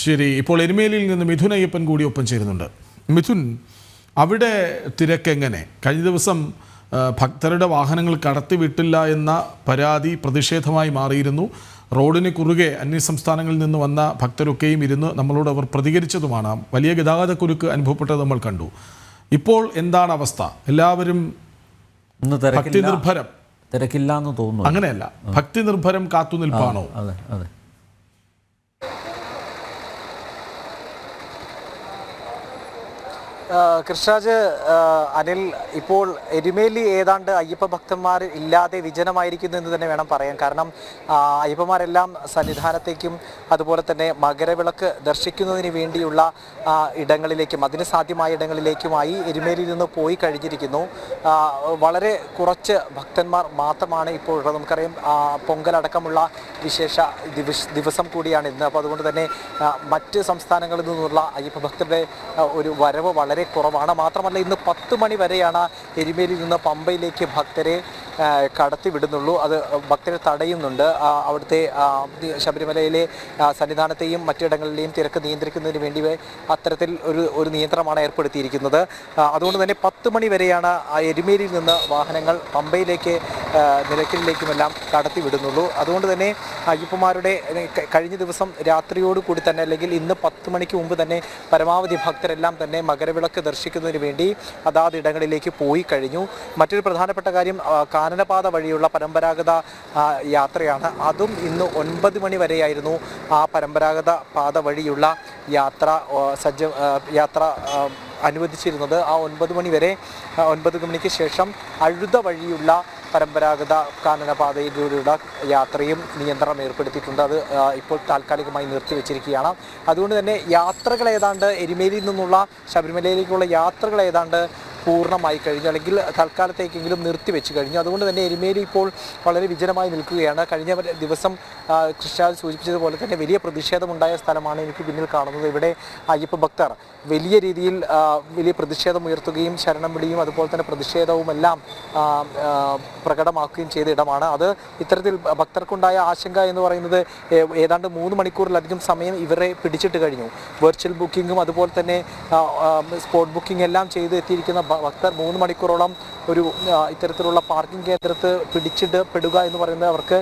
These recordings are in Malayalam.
ശരി, ഇപ്പോൾ എരുമേലിയിൽ നിന്ന് മിഥുൻ അയ്യപ്പൻ കൂടി ഒപ്പം ചേരുന്നുണ്ട്. മിഥുൻ, അവിടെ തിരക്കെങ്ങനെ? കഴിഞ്ഞ ദിവസം ഭക്തരുടെ വാഹനങ്ങൾ കടത്തിവിട്ടില്ല എന്ന പരാതി പ്രതിഷേധമായി മാറിയിരുന്നു. റോഡിന് കുറുകെ അന്യസംസ്ഥാനങ്ങളിൽ നിന്ന് വന്ന ഭക്തരൊക്കെയും ഇരുന്ന് നമ്മളോട് അവർ പ്രതികരിച്ചതുമാണ്. വലിയ ഗതാഗതക്കുരുക്ക് അനുഭവപ്പെട്ടത് നമ്മൾ കണ്ടു. ഇപ്പോൾ എന്താണ് അവസ്ഥ? എല്ലാവരും ഭക്തി നിർഭരം, തിരക്കില്ല എന്ന് തോന്നുന്നു. അങ്ങനെയല്ല, ഭക്തി നിർഭരം കാത്തുനിൽപ്പാണോ? അതെ അതെ. കൃഷ്ണരാജ്, അനിൽ, ഇപ്പോൾ എരുമേലി ഏതാണ്ട് അയ്യപ്പ ഭക്തന്മാർ ഇല്ലാതെ വിജനമായിരിക്കുന്നു എന്ന് തന്നെ വേണം പറയാൻ. കാരണം അയ്യപ്പന്മാരെല്ലാം സന്നിധാനത്തേക്കും അതുപോലെ തന്നെ മകരവിളക്ക് ദർശിക്കുന്നതിന് വേണ്ടിയുള്ള ഇടങ്ങളിലേക്കും അതിന് സാധ്യമായ ഇടങ്ങളിലേക്കുമായി എരുമേലിയിൽ നിന്ന് പോയി കഴിഞ്ഞിരിക്കുന്നു. വളരെ കുറച്ച് ഭക്തന്മാർ മാത്രമാണ് ഇപ്പോൾ ഉള്ളത്. നമുക്കറിയാം, പൊങ്കലടക്കമുള്ള വിശേഷ ദിവസം കൂടിയാണ് ഇന്ന്. അപ്പോൾ അതുകൊണ്ട് തന്നെ മറ്റ് സംസ്ഥാനങ്ങളിൽ നിന്നുള്ള അയ്യപ്പ ഭക്തരുടെ ഒരു വരവ് വളരെ കുറവാണ്. മാത്രമല്ല, ഇന്ന് 10 മണി വരെയാണ് എരുമേലിയിൽ നിന്ന് പമ്പയിലേക്ക് ഭക്തരെ കടത്തിവിടുന്നുള്ളൂ. അത് ഭക്തരെ തടയുന്നുണ്ട്. അവിടുത്തെ ശബരിമലയിലെ സന്നിധാനത്തെയും മറ്റിടങ്ങളിലെയും തിരക്ക് നിയന്ത്രിക്കുന്നതിന് വേണ്ടി അത്തരത്തിൽ ഒരു നിയന്ത്രണമാണ് ഏർപ്പെടുത്തിയിരിക്കുന്നത്. അതുകൊണ്ട് തന്നെ 10 മണി വരെയാണ് എരുമേലിയിൽ നിന്ന് വാഹനങ്ങൾ പമ്പയിലേക്ക് നിലയ്ക്കലിലേക്കുമെല്ലാം കടത്തിവിടുന്നുള്ളൂ. അതുകൊണ്ട് തന്നെ അയ്യപ്പന്മാരുടെ കഴിഞ്ഞ ദിവസം രാത്രിയോടുകൂടി തന്നെ, അല്ലെങ്കിൽ ഇന്ന് 10 മണിക്ക് മുമ്പ് തന്നെ പരമാവധി ഭക്തരെല്ലാം തന്നെ മകരവിളക്ക് ദർശിക്കുന്നതിന് വേണ്ടി അതാത് ഇടങ്ങളിലേക്ക് പോയി കഴിഞ്ഞു. മറ്റൊരു പ്രധാനപ്പെട്ട കാര്യം, കാനനപാത വഴിയുള്ള പരമ്പരാഗത യാത്രയാണ്. അതും ഇന്ന് 9 മണി വരെയായിരുന്നു ആ പരമ്പരാഗത പാത വഴിയുള്ള യാത്ര അനുവദിച്ചിരുന്നത്. ആ 9 മണി വരെ, 9 മണിക്ക് ശേഷം അഴുത വഴിയുള്ള പരമ്പരാഗത കാനനപാതയിലൂടെയുള്ള യാത്രയും നിയന്ത്രണം ഏർപ്പെടുത്തിയിട്ടുണ്ട്. അത് ഇപ്പോൾ താൽക്കാലികമായി നിർത്തിവെച്ചിരിക്കുകയാണ്. അതുകൊണ്ട് തന്നെ യാത്രകൾ ഏതാണ്ട് എരുമേലിയിൽ നിന്നുള്ള ശബരിമലയിലേക്കുള്ള യാത്രകൾ ഏതാണ്ട് പൂർണ്ണമായി കഴിഞ്ഞു, അല്ലെങ്കിൽ തൽക്കാലത്തേക്കെങ്കിലും നിർത്തിവെച്ച് കഴിഞ്ഞു. അതുകൊണ്ട് തന്നെ എരുമേലി ഇപ്പോൾ വളരെ വിജനമായി നിൽക്കുകയാണ്. കഴിഞ്ഞ ദിവസം കൃഷ്ണരാജ് സൂചിപ്പിച്ചതുപോലെ തന്നെ വലിയ പ്രതിഷേധമുണ്ടായ സ്ഥലമാണ് എനിക്ക് പിന്നിൽ കാണുന്നത്. ഇവിടെ അയ്യപ്പ ഭക്തർ വലിയ രീതിയിൽ വലിയ പ്രതിഷേധം ഉയർത്തുകയും ശരണം വിളിയും അതുപോലെ തന്നെ പ്രതിഷേധവുമെല്ലാം പ്രകടമാക്കുകയും ചെയ്ത ഇടമാണ്. അത് ഇത്തരത്തിൽ ഭക്തർക്കുണ്ടായ ആശങ്ക എന്ന് പറയുന്നത്, ഏതാണ്ട് 3 മണിക്കൂറിലധികം സമയം ഇവരെ പിടിച്ചിട്ട് കഴിഞ്ഞു. വെർച്വൽ ബുക്കിങ്ങും അതുപോലെ തന്നെ സ്പോട്ട് ബുക്കിംഗ് എല്ലാം ചെയ്ത് എത്തിയിരിക്കുന്ന ഭക്തർ 3 മണിക്കൂറോളം ഒരു ഇത്തരത്തിലുള്ള പാർക്കിംഗ് കേന്ദ്രത്ത് പിടിച്ചിടപ്പെടുക എന്ന് പറയുന്നത് അവർക്ക്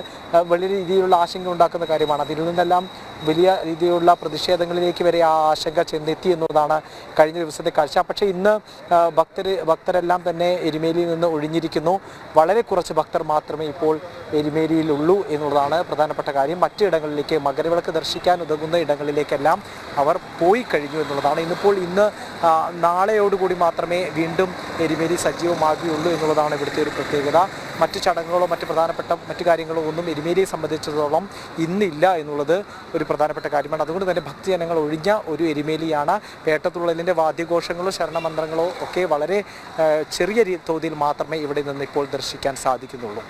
വലിയ രീതിയിലുള്ള ആശങ്ക ഉണ്ടാക്കുന്ന കാര്യമാണ്. അതിൽ നിന്നെല്ലാം വലിയ രീതിയിലുള്ള പ്രതിഷേധങ്ങളിലേക്ക് വരെ ആ ആശങ്ക ചെന്നെത്തി എന്നുള്ളതാണ് കഴിഞ്ഞ ദിവസത്തെ കാഴ്ച. പക്ഷേ ഇന്ന് ഭക്തരെല്ലാം തന്നെ എരുമേലിയിൽ നിന്ന് ഒഴിഞ്ഞിരിക്കുന്നു. വളരെ കുറച്ച് ഭക്തർ മാത്രമേ ഇപ്പോൾ എരുമേലിയിലുള്ളൂ എന്നുള്ളതാണ് പ്രധാനപ്പെട്ട കാര്യം. മറ്റിടങ്ങളിലേക്ക് മകരവിളക്ക് ദർശിക്കാൻ ഉതകുന്ന ഇടങ്ങളിലേക്കെല്ലാം അവർ പോയി കഴിഞ്ഞു എന്നുള്ളതാണ്. ഇന്ന് നാളെയോടുകൂടി മാത്രമേ വീണ്ടും എരുമേലി സജീവമാകുകയുള്ളൂ എന്നുള്ളതാണ് ഇവിടുത്തെ ഒരു പ്രത്യേകത. മറ്റ് ചടങ്ങുകളോ മറ്റ് പ്രധാനപ്പെട്ട മറ്റു കാര്യങ്ങളോ ഒന്നും എരുമേലിയെ സംബന്ധിച്ചിടത്തോളം ഇന്നില്ല എന്നുള്ളത് ഒരു പ്രധാനപ്പെട്ട കാര്യമാണ്. അതുകൊണ്ട് തന്നെ ഭക്തജനങ്ങൾ ഒഴിഞ്ഞ ഒരു എരുമേലിയാണ്. പേട്ടത്തുള്ളലിൻ്റെ വാദ്യഘോഷങ്ങളോ ശരണമന്ത്രങ്ങളോ ഒക്കെ വളരെ ചെറിയ തോതിൽ മാത്രമേ ഇവിടെ നിന്ന് ഇപ്പോൾ ദർശിക്കാൻ സാധിക്കുന്നുള്ളൂ.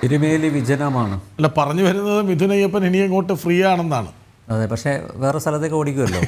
എരുമേലി വിജനമാണ്. അല്ല, പറഞ്ഞു വരുന്നത് മിഥുൻ അയ്യപ്പൻ ഇനി അങ്ങോട്ട് ഫ്രീ ആണെന്നാണ്. അതെ, പക്ഷേ വേറെ സ്ഥലത്തേക്ക് ഓടിക്കുമല്ലോ.